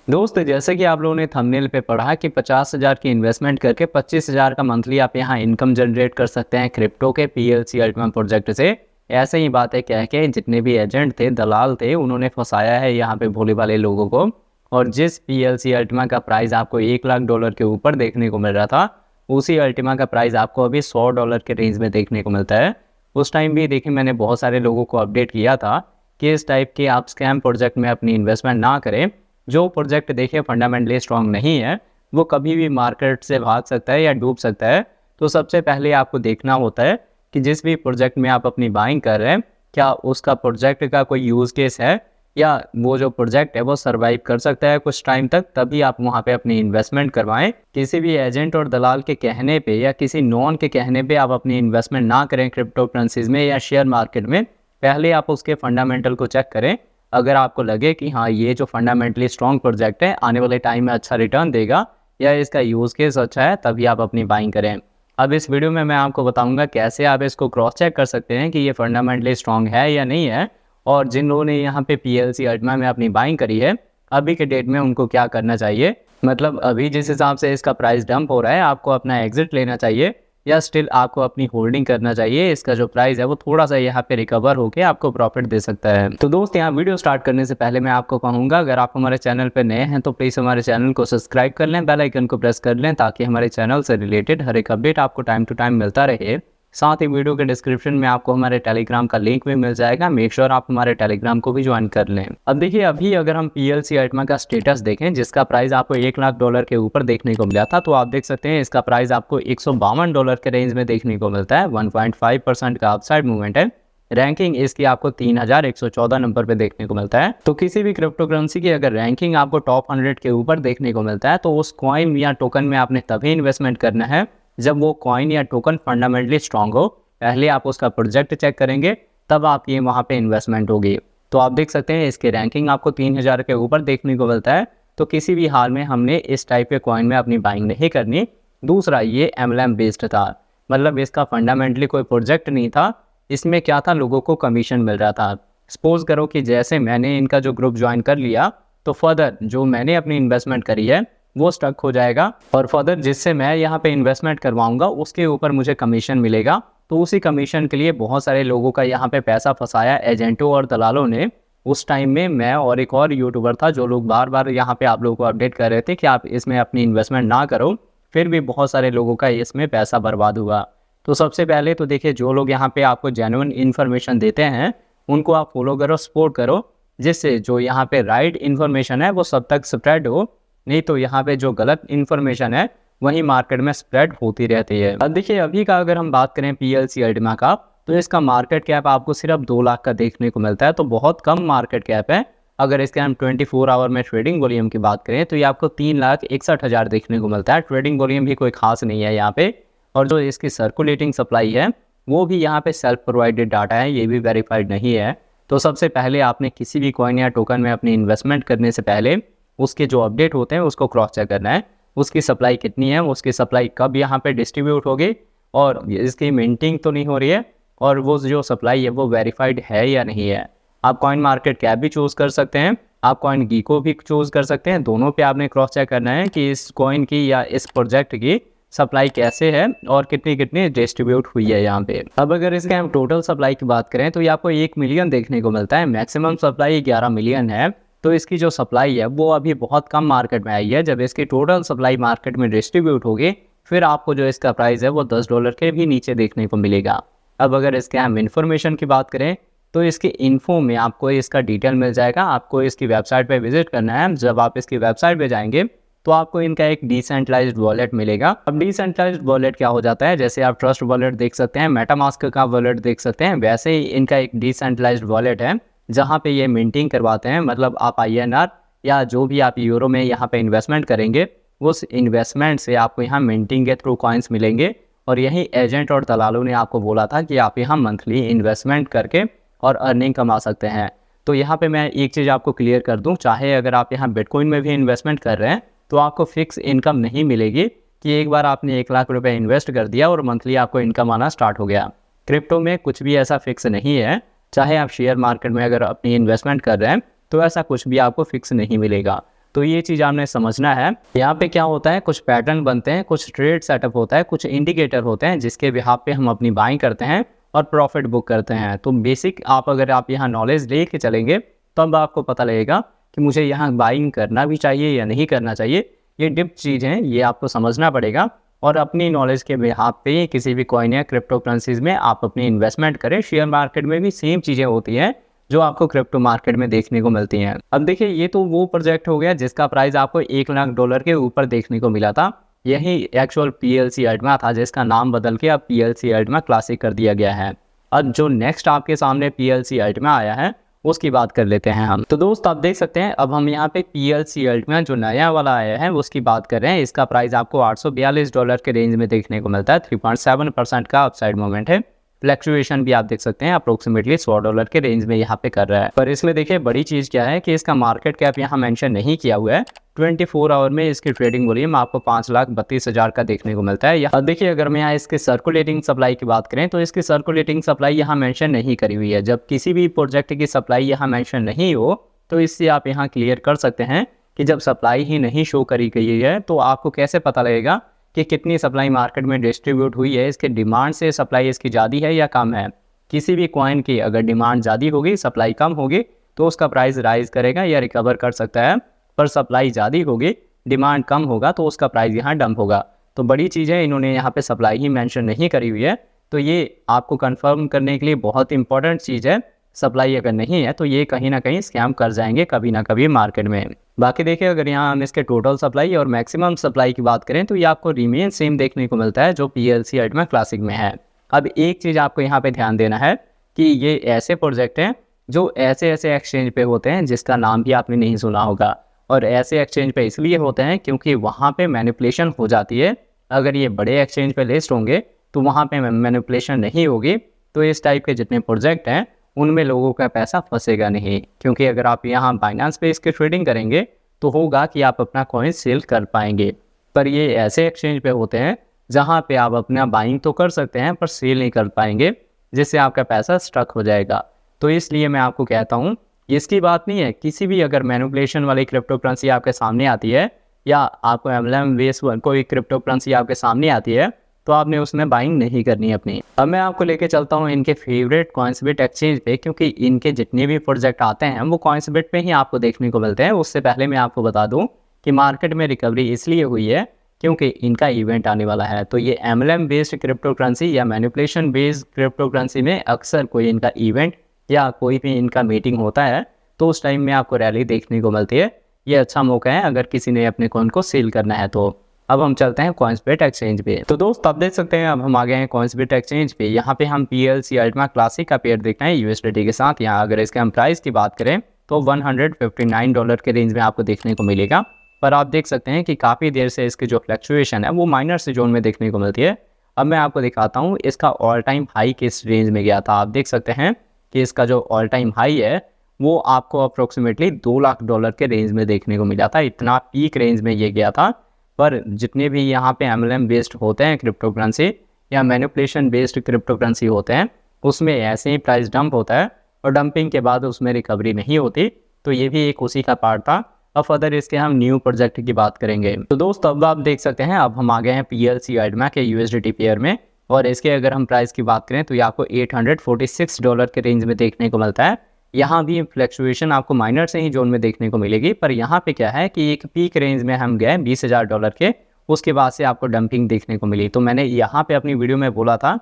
दोस्त, जैसे कि आप लोगों ने थंबनेल पे पढ़ा कि 50,000 की इन्वेस्टमेंट करके 25,000 का मंथली आप यहाँ इनकम जनरेट कर सकते हैं क्रिप्टो के पीएलसी अल्टीमा प्रोजेक्ट से। ऐसे ही बातें कह के जितने भी एजेंट थे, दलाल थे, उन्होंने फंसाया है यहाँ पे भोले वाले लोगों को। और जिस पीएलसी अल्टीमा का प्राइस आपको $1,00,000 के ऊपर देखने को मिल रहा था, उसी अल्टीमा का प्राइस आपको अभी $100 के रेंज में देखने को मिलता है। उस टाइम भी देखिए, मैंने बहुत सारे लोगों को अपडेट किया था कि इस टाइप के आप स्कैम प्रोजेक्ट में अपनी इन्वेस्टमेंट ना करें। जो प्रोजेक्ट देखिए फंडामेंटली स्ट्रांग नहीं है, वो कभी भी मार्केट से भाग सकता है या डूब सकता है। तो सबसे पहले आपको देखना होता है कि जिस भी प्रोजेक्ट में आप अपनी बाइंग कर रहे हैं, क्या उसका प्रोजेक्ट का कोई यूज़ केस है, या वो जो प्रोजेक्ट है वो सर्वाइव कर सकता है कुछ टाइम तक, तभी आप वहाँ पे अपनी इन्वेस्टमेंट करवाएं। किसी भी एजेंट और दलाल के कहने पे या किसी नॉन के कहने पे आप अपनी इन्वेस्टमेंट ना करें क्रिप्टो करेंसीज में या शेयर मार्केट में। पहले आप उसके फंडामेंटल को चेक करें। अगर आपको लगे कि हाँ, ये जो फंडामेंटली स्ट्रॉन्ग प्रोजेक्ट है आने वाले टाइम में अच्छा रिटर्न देगा या इसका यूज़ केस अच्छा है, तभी आप अपनी बाइंग करें। अब इस वीडियो में मैं आपको बताऊंगा कैसे आप इसको क्रॉस चेक कर सकते हैं कि ये फंडामेंटली स्ट्रॉन्ग है या नहीं है, और जिन लोगों ने यहाँ पे पीएलसी अल्टीमा में अपनी बाइंग करी है, अभी के डेट में उनको क्या करना चाहिए। मतलब अभी जिस हिसाब से इसका प्राइस डंप हो रहा है, आपको अपना एग्जिट लेना चाहिए या स्टिल आपको अपनी होल्डिंग करना चाहिए। इसका जो प्राइस है वो थोड़ा सा यहाँ पे रिकवर होके आपको प्रॉफिट दे सकता है। तो दोस्त, यहाँ वीडियो स्टार्ट करने से पहले मैं आपको कहूँगा, अगर आप हमारे चैनल पर नए हैं तो प्लीज़ हमारे चैनल को सब्सक्राइब कर लें, बेल आइकन को प्रेस कर लें, ताकि हमारे चैनल से रिलेटेड हर एक अपडेट आपको टाइम टू टाइम मिलता रहे। साथ ही वीडियो के डिस्क्रिप्शन में आपको हमारे टेलीग्राम का लिंक भी मिल जाएगा। मेक श्योर आप हमारे टेलीग्राम को भी ज्वाइन कर लें। अब देखिए, अभी अगर हम पीएलसी अल्टीमा का स्टेटस देखें, जिसका प्राइस आपको $1,00,000 के ऊपर देखने को मिला था, तो आप देख सकते हैं इसका प्राइस आपको $152 के रेंज में देखने को मिलता है। 1.5% का अपसाइड मूवमेंट है। रैंकिंग इसकी आपको 3114 नंबर पे देखने को मिलता है। तो किसी भी क्रिप्टो करेंसी की अगर रैंकिंग आपको टॉप 100 के ऊपर देखने को मिलता है, तो उस कॉइन या टोकन में आपने तभी इन्वेस्टमेंट करना है जब वो कॉइन या टोकन फंडामेंटली स्ट्रांग हो। पहले आप उसका प्रोजेक्ट चेक करेंगे, तब आप ये वहाँ पे इन्वेस्टमेंट होगी। तो आप देख सकते हैं इसकी रैंकिंग आपको 3000 के ऊपर देखने को मिलता है। तो किसी भी हाल में हमने इस टाइप के कॉइन में अपनी बाइंग नहीं करनी। दूसरा, ये एमएलएम बेस्ड था, मतलब इसका फंडामेंटली कोई प्रोजेक्ट नहीं था। इसमें क्या था, लोगों को कमीशन मिल रहा था। सपोज करो कि जैसे मैंने इनका जो ग्रुप ज्वाइन कर लिया, तो फर्दर जो मैंने अपनी इन्वेस्टमेंट करी है वो स्टक हो जाएगा, और फर्दर जिससे मैं यहाँ पे इन्वेस्टमेंट करवाऊंगा उसके ऊपर मुझे कमीशन मिलेगा। तो उसी कमीशन के लिए बहुत सारे लोगों का यहाँ पे पैसा फंसाया एजेंटों और दलालों ने। उस टाइम में मैं और एक और यूट्यूबर था, जो लोग बार बार यहाँ पे आप लोगों को अपडेट कर रहे थे कि आप इसमें अपनी इन्वेस्टमेंट ना करो, फिर भी बहुत सारे लोगों का इसमें पैसा बर्बाद हुआ। तो सबसे पहले तो देखिए, जो लोग यहाँ पे आपको जेन्युइन इन्फॉर्मेशन देते हैं उनको आप फॉलो करो, सपोर्ट करो, जिससे जो यहाँ पे राइट इन्फॉर्मेशन है वो सब तक स्प्रेड हो। नहीं तो यहाँ पे जो गलत इन्फॉर्मेशन है वही मार्केट में स्प्रेड होती रहती है। अब देखिए, अभी का अगर हम बात करें पीएलसी अल्टीमा का, तो इसका मार्केट कैप आपको सिर्फ 2 लाख का देखने को मिलता है। तो बहुत कम मार्केट कैप है। अगर इसके हम 24 आवर में ट्रेडिंग वॉल्यूम की बात करें, तो ये आपको 3,61,000 देखने को मिलता है। ट्रेडिंग वॉल्यूम भी कोई खास नहीं है यहाँ पे। और जो इसकी सर्कुलेटिंग सप्लाई है वो भी यहाँ पे सेल्फ प्रोवाइडेड डाटा है, ये भी वेरीफाइड नहीं है। तो सबसे पहले आपने किसी भी कॉइन या टोकन में अपनी इन्वेस्टमेंट करने से पहले उसके जो अपडेट होते हैं उसको क्रॉस चेक करना है। उसकी सप्लाई कितनी है, उसकी सप्लाई कब यहाँ पे डिस्ट्रीब्यूट होगी, और इसकी मिंटिंग तो नहीं हो रही है, और वो जो सप्लाई है वो वेरीफाइड है या नहीं है। आप कॉइन मार्केट कैप भी चूज़ कर सकते हैं, आप कॉइन गीको भी चूज़ कर सकते हैं। दोनों पे आपने क्रॉस चेक करना है कि इस कॉइन की या इस प्रोजेक्ट की सप्लाई कैसे है और कितनी कितनी डिस्ट्रीब्यूट हुई है यहाँ पे। अब अगर इसके हम टोटल सप्लाई की बात करें, तो ये आपको 1 मिलियन देखने को मिलता है। मैक्सिमम सप्लाई 11 मिलियन है। तो इसकी जो सप्लाई है वो अभी बहुत कम मार्केट में आई है। जब इसकी टोटल सप्लाई मार्केट में डिस्ट्रीब्यूट होगी, फिर आपको जो इसका प्राइस है वो $10 के भी नीचे देखने को मिलेगा। अब अगर इसके हम इन्फॉर्मेशन की बात करें, तो इसकी इन्फो में आपको इसका डिटेल मिल जाएगा। आपको इसकी वेबसाइट पे विजिट करना है। जब आप इसकी वेबसाइट पे जाएंगे तो आपको इनका एक डिसेंट्रलाइज्ड वॉलेट मिलेगा। अब डिसेंट्रलाइज्ड वॉलेट क्या हो जाता है, जैसे आप ट्रस्ट वॉलेट देख सकते हैं, मेटामास्क का वॉलेट देख सकते हैं, वैसे ही इनका एक डिसेंट्रलाइज्ड वॉलेट है जहाँ पे ये मिंटिंग करवाते हैं। मतलब आप INR या जो भी आप यूरो में यहाँ पे इन्वेस्टमेंट करेंगे, उस इन्वेस्टमेंट से आपको यहाँ मिंटिंग के थ्रू कॉइन्स मिलेंगे। और यही एजेंट और दलालों ने आपको बोला था कि आप यहाँ मंथली इन्वेस्टमेंट करके और अर्निंग कमा सकते हैं। तो यहाँ पे मैं एक चीज़ आपको क्लियर कर दूँ, चाहे अगर आप यहाँ बिटकॉइन में भी इन्वेस्टमेंट कर रहे हैं, तो आपको फिक्स इनकम नहीं मिलेगी कि एक बार आपने 1 लाख रुपए इन्वेस्ट कर दिया और मंथली आपको इनकम आना स्टार्ट हो गया। क्रिप्टो में कुछ भी ऐसा फिक्स नहीं है। चाहे आप शेयर मार्केट में अगर अपनी इन्वेस्टमेंट कर रहे हैं, तो ऐसा कुछ भी आपको फिक्स नहीं मिलेगा। तो ये चीज़ आपने समझना है। यहाँ पे क्या होता है, कुछ पैटर्न बनते हैं, कुछ ट्रेड सेटअप होता है, कुछ इंडिकेटर होते हैं जिसके बिहाफ पे हम अपनी बाइंग करते हैं और प्रॉफिट बुक करते हैं। तो बेसिक अगर आप यहाँ नॉलेज ले के चलेंगे तब आपको पता लगेगा कि मुझे यहाँ बाइंग करना भी चाहिए या नहीं करना चाहिए। ये डिप चीज़ हैं, ये आपको समझना पड़ेगा और अपनी नॉलेज के बिहाफ पे किसी भी कॉइन या क्रिप्टो करेंसीज में आप अपनी इन्वेस्टमेंट करें। शेयर मार्केट में भी सेम चीज़ें होती हैं जो आपको क्रिप्टो मार्केट में देखने को मिलती हैं। अब देखिए, ये तो वो प्रोजेक्ट हो गया जिसका प्राइस आपको $1 लाख के ऊपर देखने को मिला था। यही एक्चुअल PLC अल्टीमा था जिसका नाम बदल के अब PLC अल्टीमा क्लासिक कर दिया गया है। अब जो नेक्स्ट आपके सामने PLC अल्टीमा आया है उसकी बात कर लेते हैं हम। तो दोस्त आप देख सकते हैं, अब हम यहाँ पे PLC अल्टीमा जो नया वाला आया है उसकी बात कर रहे हैं। इसका प्राइस आपको $842 के रेंज में देखने को मिलता है। 3.7% का अपसाइड मोमेंट है। फ्लैक्चुएशन भी आप देख सकते हैं अप्रोक्सीमेटली $100 के रेंज में यहाँ पे कर रहा है। पर इसमें देखिए बड़ी चीज़ क्या है कि इसका मार्केट कैप यहाँ मेंशन नहीं किया हुआ है। 24 आवर में इसकी ट्रेडिंग वॉल्यूम आपको 5,32,000 का देखने को मिलता है। अब देखिए, अगर मैं यहाँ इसके सर्कुलेटिंग सप्लाई की बात करें तो इसकी सर्कुलेटिंग सप्लाई यहाँ मेंशन नहीं करी हुई है। जब किसी भी प्रोजेक्ट की सप्लाई यहाँ मेंशन नहीं हो तो इससे आप यहाँ क्लियर कर सकते हैं कि जब सप्लाई ही नहीं शो करी गई है तो आपको कैसे पता लगेगा कि कितनी सप्लाई मार्केट में डिस्ट्रीब्यूट हुई है, इसके डिमांड से सप्लाई इसकी ज़्यादा है या कम है। किसी भी कॉइन की अगर डिमांड ज़्यादा होगी, सप्लाई कम होगी तो उसका प्राइस राइज करेगा या रिकवर कर सकता है। पर सप्लाई ज़्यादा होगी, डिमांड कम होगा तो उसका प्राइस यहाँ डंप होगा। तो बड़ी चीज़ है, इन्होंने यहाँ पे सप्लाई ही मेंशन नहीं करी हुई है। तो ये आपको कंफर्म करने के लिए बहुत इंपॉर्टेंट चीज़ है। सप्लाई अगर नहीं है तो ये कहीं ना कहीं स्कैम कर जाएंगे कभी ना कभी मार्केट में। बाकी देखिए, अगर यहाँ हम इसके टोटल सप्लाई और मैक्सिमम सप्लाई की बात करें तो ये आपको रिमेन सेम देखने को मिलता है जो PLC अल्टीमा क्लासिक में है। अब एक चीज़ आपको यहाँ पे ध्यान देना है कि ये ऐसे प्रोजेक्ट हैं जो ऐसे एक्सचेंज पे होते हैं जिसका नाम भी आपने नहीं सुना होगा। और ऐसे एक्सचेंज पे इसलिए होते हैं क्योंकि वहाँ पे मैनिपुलेशन हो जाती है। अगर ये बड़े एक्सचेंज पे लिस्ट होंगे तो वहाँ पे मैनिपुलेशन नहीं होगी। तो इस टाइप के जितने प्रोजेक्ट हैं उनमें लोगों का पैसा फंसेगा नहीं, क्योंकि अगर आप यहाँ बाइनेंस पे इसके ट्रेडिंग करेंगे तो होगा कि आप अपना कॉइन सेल कर पाएंगे। पर ये ऐसे एक्सचेंज पे होते हैं जहाँ पे आप अपना बाइंग तो कर सकते हैं पर सेल नहीं कर पाएंगे, जिससे आपका पैसा स्टक हो जाएगा। तो इसलिए मैं आपको कहता हूँ, इसकी बात नहीं है, किसी भी अगर मैनिपुलेशन वाली क्रिप्टो करेंसी आपके सामने आती है या आपको MLM बेस्ड कोई क्रिप्टो करेंसी आपके सामने आती है तो आपने उसमें बाइंग नहीं करनी है अपनी। अब मैं आपको लेके चलता हूँ इनके फेवरेट कॉइन्सबिट एक्सचेंज पे, क्योंकि इनके जितने भी प्रोजेक्ट आते हैं वो कॉइन्सबिट पे ही आपको देखने को मिलते हैं। उससे पहले मैं आपको बता दूँ कि मार्केट में रिकवरी इसलिए हुई है क्योंकि इनका इवेंट आने वाला है। तो ये MLM बेस्ड क्रिप्टो करेंसी या मैनिपुलेशन बेस्ड क्रिप्टो करेंसी में अक्सर कोई इनका इवेंट या कोई भी इनका मीटिंग होता है तो उस टाइम में आपको रैली देखने को मिलती है। ये अच्छा मौका है अगर किसी ने अपने कॉइन को सेल करना है। तो अब हम चलते हैं कॉइन्सबिट एक्सचेंज पे। तो दोस्त आप देख सकते हैं, अब हम आ गए हैं कॉइन्सबिट एक्सचेंज पे। यहाँ पे हम PLC अल्टीमा क्लासिक का पेयर देखना है USDT के साथ। यहाँ अगर इसके हम प्राइस की बात करें तो $159 के रेंज में आपको देखने को मिलेगा। पर आप देख सकते हैं कि काफ़ी देर से इसकी जो फ्लक्चुएशन है वो माइनर से जोन में देखने को मिलती है। अब मैं आपको दिखाता हूँ इसका ऑल टाइम हाई किस रेंज में गया था। आप देख सकते हैं कि इसका जो ऑल टाइम हाई है वो आपको अप्रोक्सीमेटली $2 लाख के रेंज में देखने को मिला था। इतना पीक रेंज में ये गया था। पर जितने भी यहाँ पे MLM बेस्ड होते हैं क्रिप्टो करेंसी या मैनिपुलेशन बेस्ड क्रिप्टो करेंसी होते हैं उसमें ऐसे ही प्राइस डंप होता है और डंपिंग के बाद उसमें रिकवरी नहीं होती। तो ये भी एक उसी का पार्ट था। अब फर्दर इसके हम न्यू प्रोजेक्ट की बात करेंगे। तो दोस्त अब आप देख सकते हैं, अब हम आ गए हैं PLC अल्टीमा के USDT पेयर में और इसके अगर हम प्राइस की बात करें तो ये आपको $846 के रेंज में देखने को मिलता है। यहाँ भी फ्लक्चुएशन आपको माइनर से ही जोन में देखने को मिलेगी। पर यहाँ पे क्या है कि एक पीक रेंज में हम गए $20,000 के, उसके बाद से आपको डंपिंग देखने को मिली। तो मैंने यहाँ पे अपनी वीडियो में बोला था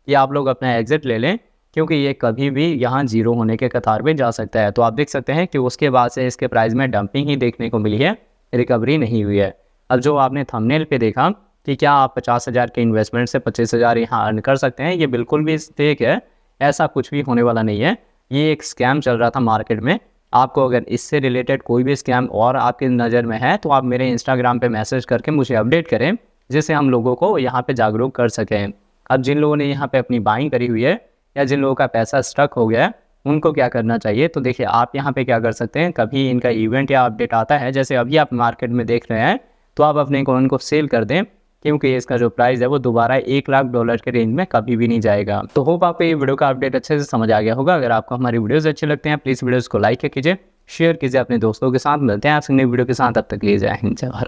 कि आप लोग अपना एग्जिट ले लें क्योंकि ये कभी भी यहाँ जीरो होने के कतार में जा सकता है। तो आप देख सकते हैं कि उसके बाद से इसके प्राइस में डंपिंग ही देखने को मिली है, रिकवरी नहीं हुई है। अब जो आपने थंबनेल पे देखा कि क्या आप 50,000 के इन्वेस्टमेंट से 25,000 यहाँ अर्न कर सकते हैं, ये बिल्कुल भी फेक है। ऐसा कुछ भी होने वाला नहीं है। ये एक स्कैम चल रहा था मार्केट में। आपको अगर इससे रिलेटेड कोई भी स्कैम और आपकी नज़र में है तो आप मेरे इंस्टाग्राम पे मैसेज करके मुझे अपडेट करें, जिससे हम लोगों को यहाँ पे जागरूक कर सकें। अब जिन लोगों ने यहाँ पे अपनी बाइंग करी हुई है या जिन लोगों का पैसा स्टक हो गया है उनको क्या करना चाहिए, तो देखिए आप यहाँ पे क्या कर सकते हैं, कभी इनका इवेंट या अपडेट आता है जैसे अभी आप मार्केट में देख रहे हैं तो आप अपने कॉइन को सेल कर दें, क्योंकि इसका जो प्राइस है वो दोबारा $1 लाख के रेंज में कभी भी नहीं जाएगा। तो होप आपको ये वीडियो का अपडेट अच्छे से समझ आ गया होगा। अगर आपको हमारी वीडियोस अच्छे लगते हैं प्लीज़ वीडियोस को लाइक कीजिए शेयर कीजिए अपने दोस्तों के साथ। मिलते हैं आपसे नई वीडियो के साथ, तब तक के लिए जय हिंद जय भारत।